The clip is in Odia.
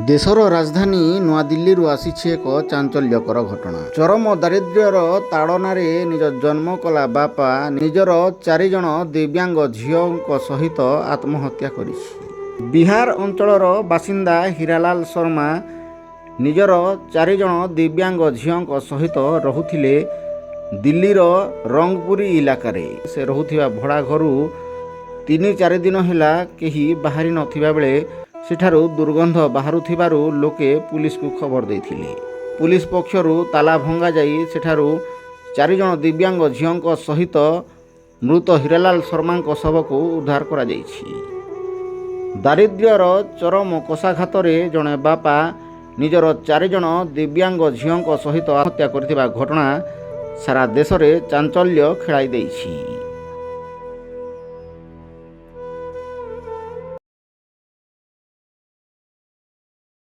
ଦେଶର ରାଜଧାନୀ ନୂଆଦିଲ୍ଲୀରୁ ଆସିଛି ଏକ ଚାଞ୍ଚଲ୍ୟକର ଘଟଣା। ଚରମ ଦାରିଦ୍ର୍ୟର ତାଡ଼ନାରେ ନିଜ ଜନ୍ମ କଲା ବାପା ନିଜର 4 ଜଣ ଦିବ୍ୟାଙ୍ଗ ଝିଅଙ୍କ ସହିତ ଆତ୍ମହତ୍ୟା କରିଛି। ବିହାର ଅଞ୍ଚଳର ବାସିନ୍ଦା ହୀରାଲାଲ ଶର୍ମା ନିଜର 4 ଜଣ ଦିବ୍ୟାଙ୍ଗ ଝିଅଙ୍କ ସହିତ ରହୁଥିଲେ ଦିଲ୍ଲୀର ରଙ୍ଗପୁରୀ ଇଲାକାରେ। ସେ ରହୁଥିବା ଭଡ଼ା ଘରୁ 3-4 ଦିନ ହେଲା କେହି ବାହାରି ନଥିବା ବେଳେ ସେଠାରୁ ଦୁର୍ଗନ୍ଧ ବାହାରୁଥିବାରୁ ଲୋକେ ପୁଲିସକୁ ଖବର ଦେଇଥିଲେ। ପୁଲିସ ପକ୍ଷରୁ ତାଲା ଭଙ୍ଗାଯାଇ ସେଠାରୁ 4 ଜଣ ଦିବ୍ୟାଙ୍ଗ ଝିଅଙ୍କ ସହିତ ମୃତ ହୀରାଲାଲ ଶର୍ମାଙ୍କ ଶବକୁ ଉଦ୍ଧାର କରାଯାଇଛି। ଦାରିଦ୍ର୍ୟର ଚରମ କଷାଘାତରେ ଜଣେ ବାପା ନିଜର 4 ଜଣ ଦିବ୍ୟାଙ୍ଗ ଝିଅଙ୍କ ସହିତ ଆତ୍ମହତ୍ୟା କରିଥିବା ଘଟଣା ସାରା ଦେଶରେ ଚାଞ୍ଚଲ୍ୟ ଖେଳାଇ ଦେଇଛି।